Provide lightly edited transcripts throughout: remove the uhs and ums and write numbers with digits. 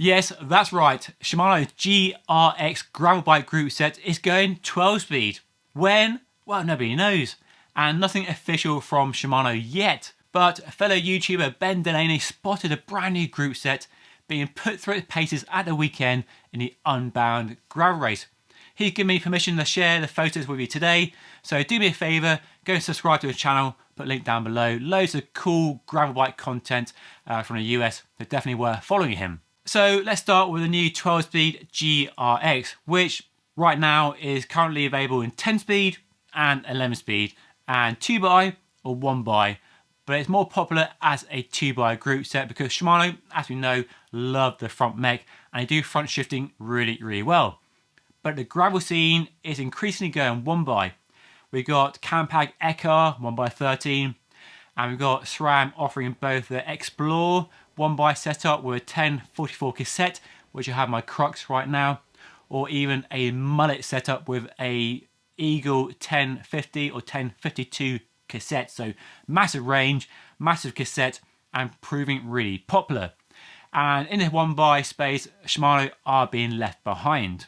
Yes, that's right. Shimano's GRX gravel bike group set is going 12 speed. When? Well, nobody knows. And nothing official from Shimano yet. But fellow YouTuber Ben Delaney spotted a brand new group set being put through its paces at the weekend in the Unbound gravel race. He's given me permission to share the photos with you today, so do me a favour, go and subscribe to his channel, put a link down below. Loads of cool gravel bike content from the US, so definitely worth following him. So let's start with the new 12 speed GRX, which right now is currently available in 10 speed and 11 speed, and 2x or 1x. But it's more popular as a 2x group set because Shimano, as we know, love the front mech and they do front shifting really well. But the gravel scene is increasingly going 1x. We've got Campag Ekar 1x13, and we've got SRAM offering both the Explore 1x setup with a 1044 cassette, which I have in my Crux right now, or even a mullet setup with a Eagle 1050 or 1052 cassette. So massive range, massive cassette, and proving really popular. And in the 1x space, Shimano are being left behind.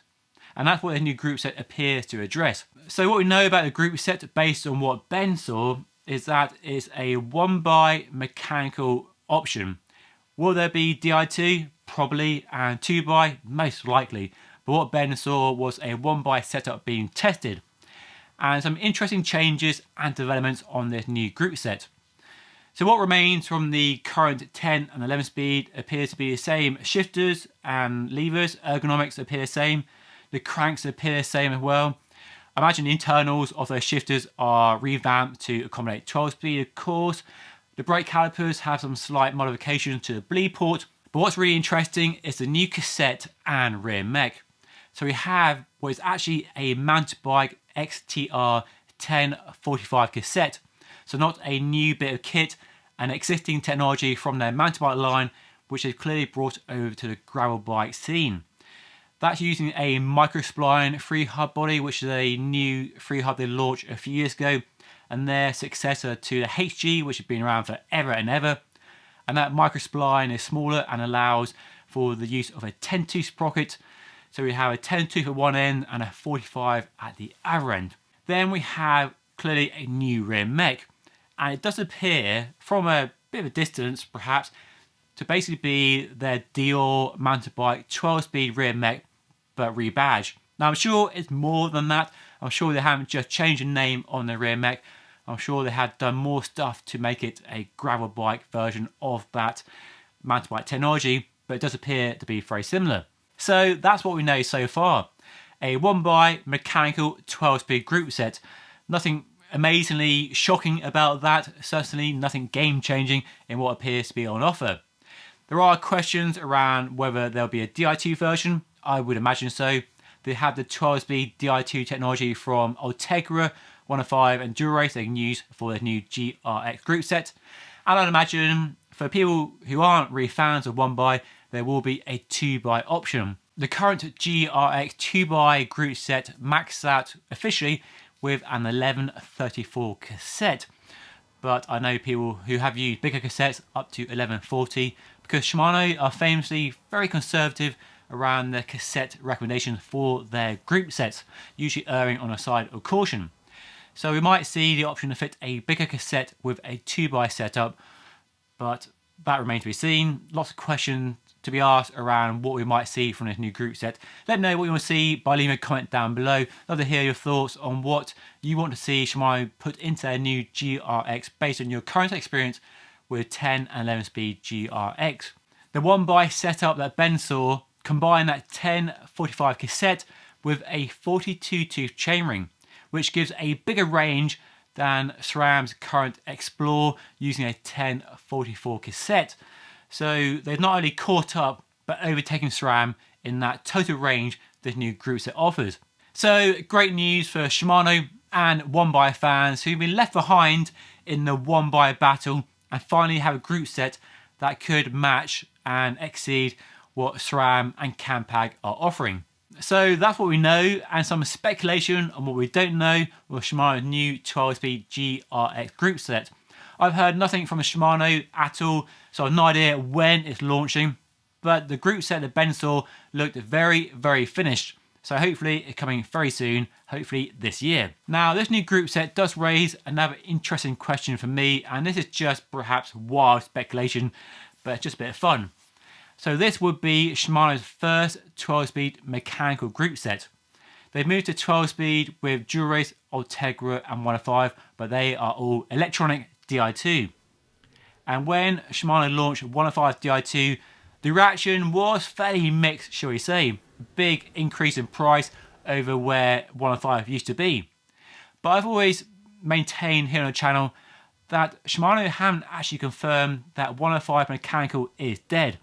And that's what the new group set appears to address. So what we know about the group set based on what Ben saw is that it's a 1x mechanical option. Will there be Di2? Probably, and 2x? Most likely. But what Ben saw was a 1x setup being tested. And some interesting changes and developments on this new group set. So what remains from the current 10 and 11 speed appears to be the same shifters and levers. Ergonomics appear the same. The cranks appear the same as well. I imagine the internals of those shifters are revamped to accommodate 12 speed, of course. The brake calipers have some slight modifications to the bleed port. But what's really interesting is the new cassette and rear mech. So we have what is actually a mountain bike XTR 1045 cassette. So not a new bit of kit, an existing technology from their mountain bike line, which they've clearly brought over to the gravel bike scene. That's using a microspline free hub body, which is a new free hub they launched a few years ago, and their successor to the HG, which has been around forever and ever. And that microspline is smaller and allows for the use of a 10-tooth sprocket. So we have a 10-tooth at one end and a 45 at the other end. Then we have clearly a new rear mech, and it does appear from a bit of a distance perhaps to basically be their Dior mountain bike 12-speed rear mech but rebadged. Now I'm sure it's more than that. I'm sure they haven't just changed the name on the rear mech. I'm sure they have done more stuff to make it a gravel bike version of that mountain bike technology, but it does appear to be very similar. So that's what we know so far. A 1x mechanical 12-speed group set. Nothing amazingly shocking about that, certainly nothing game-changing in what appears to be on offer. There are questions around whether there'll be a Di2 version. I would imagine so. They have the 12-speed Di2 technology from Ultegra, 105 and Dura-Race they can use for their new GRX group set. And I'd imagine for people who aren't really fans of 1x, there will be a 2x option. The current GRX 2x group set maxes out officially with an 1134 cassette. But I know people who have used bigger cassettes up to 1140 because Shimano are famously very conservative around their cassette recommendations for their group sets, usually erring on the side of caution. So we might see the option to fit a bigger cassette with a 2x setup, but that remains to be seen. Lots of questions to be asked around what we might see from this new group set. Let me know what you want to see by leaving a comment down below. Love to hear your thoughts on what you want to see Shimano put into their new GRX based on your current experience with 10 and 11 speed GRX. The 1x setup that Ben saw combined that 1045 cassette with a 42 tooth chainring, which gives a bigger range than SRAM's current Explore using a 1044 cassette. So they've not only caught up but overtaken SRAM in that total range this new group set offers. So great news for Shimano and 1x fans who've been left behind in the 1x battle and finally have a group set that could match and exceed what SRAM and Campag are offering. So that's what we know, and some speculation on what we don't know with Shimano's new 12-speed GRX group set. I've heard nothing from Shimano at all, so I've no idea when it's launching. but the group set that Ben saw looked very finished. So hopefully it's coming very soon, hopefully this year. Now this new group set does raise another interesting question for me, and this is just perhaps wild speculation, but it's just a bit of fun. So this would be Shimano's first 12-speed mechanical group set. They've moved to 12-speed with GRX, Ultegra and 105, but they are all electronic Di2. And when Shimano launched 105 Di2, the reaction was fairly mixed, shall we say. Big increase in price over where 105 used to be. But I've always maintained here on the channel that Shimano haven't actually confirmed that 105 mechanical is dead.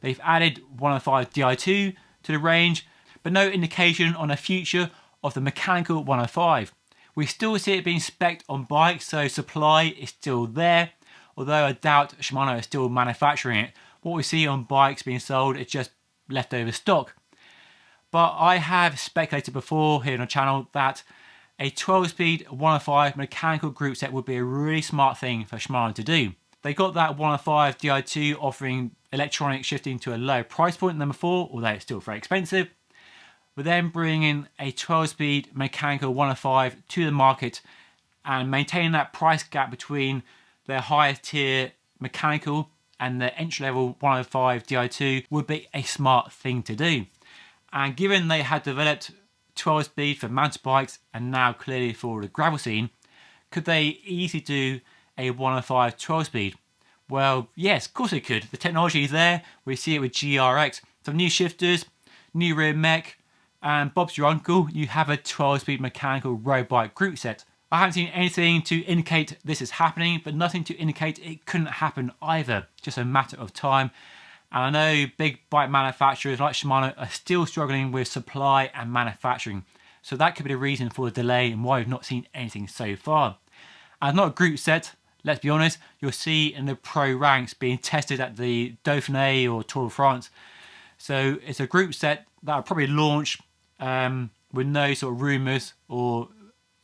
They've added 105 Di2 to the range, but no indication on the future of the mechanical 105. We still see it being spec'd on bikes, so supply is still there, although I doubt Shimano is still manufacturing it. What we see on bikes being sold is just leftover stock. But I have speculated before here on the channel that a 12-speed 105 mechanical group set would be a really smart thing for Shimano to do. They got that 105 Di2 offering electronic shifting to a lower price point than before, although it's still very expensive. But then bringing a 12-speed mechanical 105 to the market and maintaining that price gap between their highest tier mechanical and the entry-level 105 Di2 would be a smart thing to do. And given they had developed 12-speed for mountain bikes and now clearly for the gravel scene, could they easily do a 105 12-speed? Well, yes, of course they could. The technology is there. We see it with GRX. Some new shifters, new rear mech, and Bob's your uncle, you have a 12-speed mechanical road bike group set. I haven't seen anything to indicate this is happening, but nothing to indicate it couldn't happen either. Just a matter of time. And I know big bike manufacturers like Shimano are still struggling with supply and manufacturing. So that could be the reason for the delay and why we've not seen anything so far. And not a group set, let's be honest, you'll see in the pro ranks being tested at the Dauphiné or Tour de France. So it's a group set that will probably launch with no sort of rumours or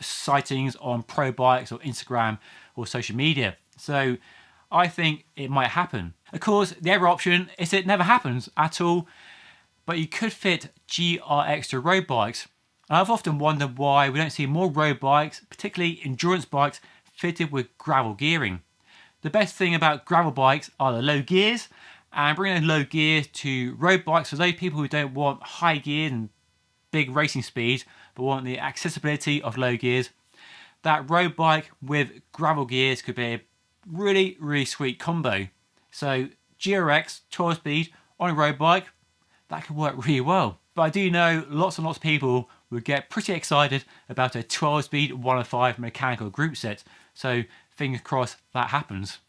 sightings on pro bikes or Instagram or social media. So I think it might happen. Of course, the other option is it never happens at all, but you could fit GRX to road bikes. And I've often wondered why we don't see more road bikes, particularly endurance bikes, fitted with gravel gearing. The best thing about gravel bikes are the low gears, and bringing those low gears to road bikes for those people who don't want high gears and big racing speed, but want the accessibility of low gears, that road bike with gravel gears could be a really sweet combo. So GRX 12 speed on a road bike, that could work really well. But I do know lots and lots of people would get pretty excited about a 12 speed 105 mechanical group set. So fingers crossed that happens.